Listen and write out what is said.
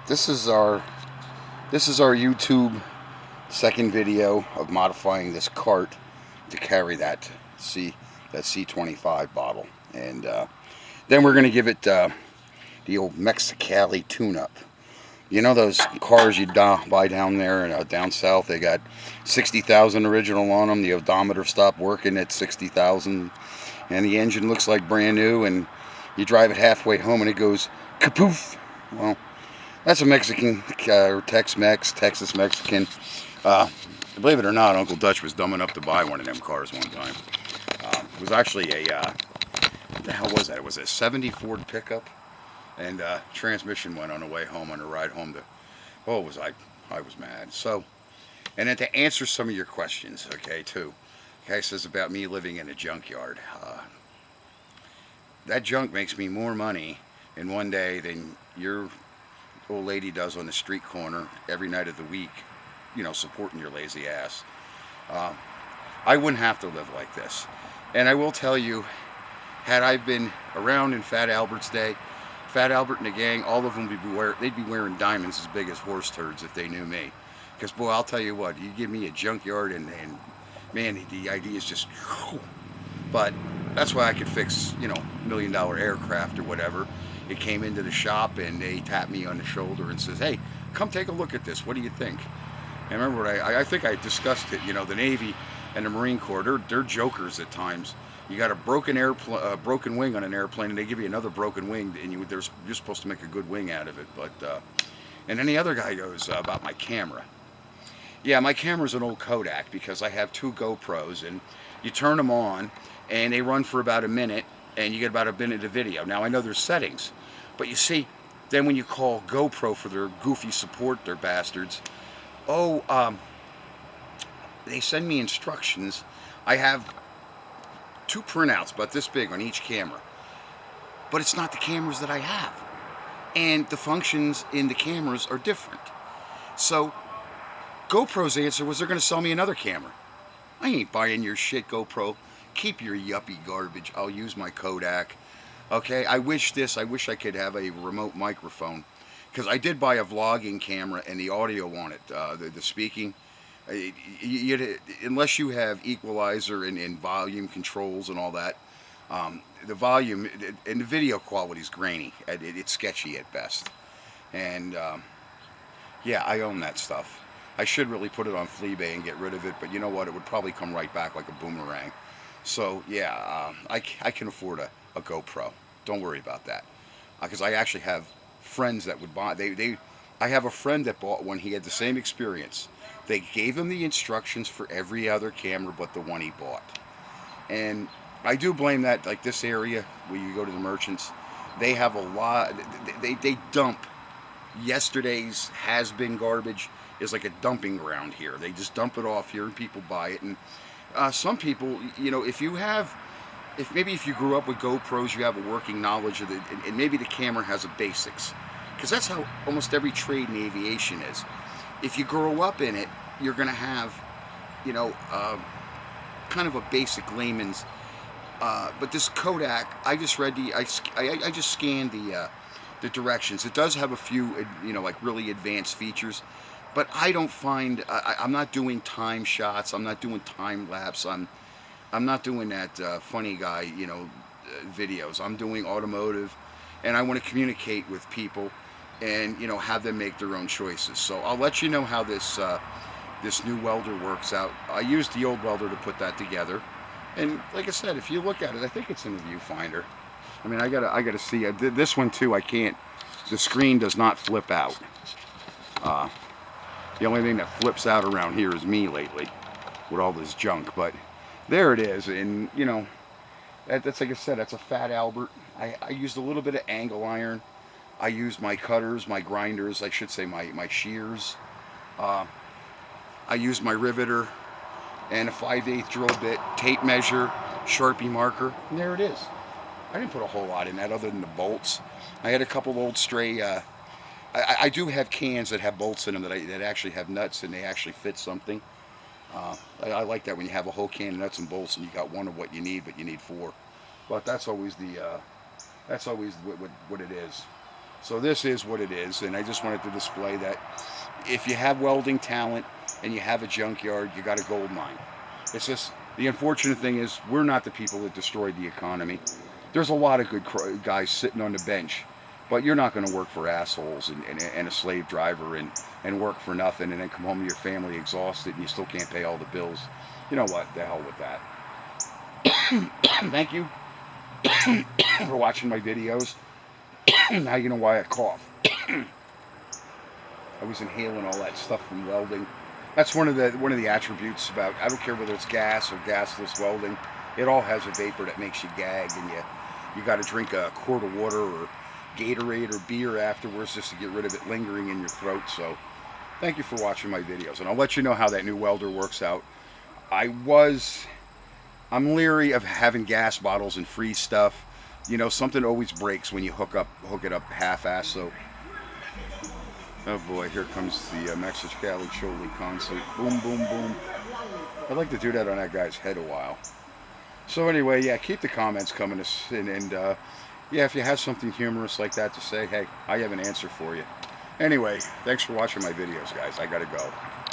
This is our YouTube second video of modifying this cart to carry that C25 bottle, and then we're gonna give it the old Mexicali tune-up. You know those cars you buy down there and down south? They got 60,000 original on them. The odometer stopped working at 60,000, and the engine looks like brand new. And you drive it halfway home and it goes kapoof. Well, that's a Mexican or Tex-Mex, Texas Mexican. Believe it or not, Uncle Dutch was dumb enough to buy one of them cars one time. It was actually what the hell was that? It was a '70 Ford pickup, and transmission went on the way home on the ride home. Oh, was I was mad. So, and then to answer some of your questions, okay, too. Guy says about me living in a junkyard. That junk makes me more money in one day than your old lady does on the street corner every night of the week, supporting your lazy ass. Uh, I wouldn't have to live like this. And I will tell you, had I been around in Fat Albert's day, Fat Albert and the gang, all of them they'd be wearing diamonds as big as horse turds if they knew me. Because boy, I'll tell you what, you give me a junkyard and man, the idea is just. But that's why I could fix, $1 million aircraft or whatever. It came into the shop and they tapped me on the shoulder and says, "Hey, come take a look at this. What do you think?" And remember, I think I discussed it. The Navy and the Marine Corps, they're jokers at times. You got a broken wing on an airplane, and they give you another broken wing, and you're supposed to make a good wing out of it. But and then the other guy goes about my camera. Yeah, my camera's an old Kodak because I have two GoPros, and you turn them on, and they run for about a minute, and you get about a minute of video. Now I know there's settings, but you see, then when you call GoPro for their goofy support, they're bastards. Oh, they send me instructions. I have two printouts, but this big on each camera. But it's not the cameras that I have. And the functions in the cameras are different. So GoPro's answer was they're going to sell me another camera. I ain't buying your shit, GoPro. Keep your yuppie garbage. I'll use my Kodak. Okay, I wish I could have a remote microphone. Because I did buy a vlogging camera and the audio on it, the speaking. Unless you have equalizer and volume controls and all that, the volume and the video quality is grainy. It's sketchy at best. And yeah, I own that stuff. I should really put it on Fleabay and get rid of it, but you know what? It would probably come right back like a boomerang. So yeah, I can afford a GoPro. Don't worry about that, because I actually have friends that would buy. I have a friend that bought one. He had the same experience. They gave him the instructions for every other camera but the one he bought. And I do blame that, like this area where you go to the merchants, they have a lot. They dump yesterday's has-been garbage is like a dumping ground here. They just dump it off here and people buy it. And some people, if you grew up with GoPros, you have a working knowledge of it, and maybe the camera has a basics, because that's how almost every trade in aviation is. If you grow up in it, you're going to have, you know, uh, kind of a basic layman's. But this Kodak, I just read I just scanned the directions. It does have a few, like really advanced features, but I don't find I'm not doing time shots. I'm not doing time lapse. I'm not doing that funny guy, videos. I'm doing automotive, and I want to communicate with people, and have them make their own choices. So I'll let you know how this new welder works out. I used the old welder to put that together, and like I said, if you look at it, I think it's in the viewfinder. I mean, I gotta see. I did this one too. I can't. The screen does not flip out. Uh, the only thing that flips out around here is me lately, with all this junk. But there it is, and that's like I said. That's a Fat Albert. I used a little bit of angle iron. I used my cutters, my grinders. I should say my shears. Uh, I used my riveter and a 5/8 drill bit, tape measure, Sharpie marker, and there it is. I didn't put a whole lot in that other than the bolts. I had a couple old stray. I do have cans that have bolts in them that actually have nuts and they actually fit something. I like that when you have a whole can of nuts and bolts and you got one of what you need, but you need four. But that's always what it is. So this is what it is, and I just wanted to display that if you have welding talent and you have a junkyard, you got a gold mine. It's just the unfortunate thing is we're not the people that destroyed the economy. There's a lot of good guys sitting on the bench, but you're not going to work for assholes and a slave driver and work for nothing and then come home to your family exhausted and you still can't pay all the bills. You know what? The hell with that. Thank you for watching my videos. Now you know why I cough. I was inhaling all that stuff from welding. That's one of the attributes about, I don't care whether it's gas or gasless welding, it all has a vapor that makes you gag, and you got to drink a quart of water or Gatorade or beer afterwards just to get rid of it lingering in your throat. So thank you for watching my videos, and I'll let you know how that new welder works out. I'm leery of having gas bottles and free stuff. You know, something always breaks when you hook it up half-ass. So, oh boy, here comes the Mexicali Choli concert. Boom, boom, boom. I'd like to do that on that guy's head a while. So anyway, yeah, keep the comments coming, and yeah, if you have something humorous like that to say, hey, I have an answer for you. Anyway, thanks for watching my videos, guys. I gotta go.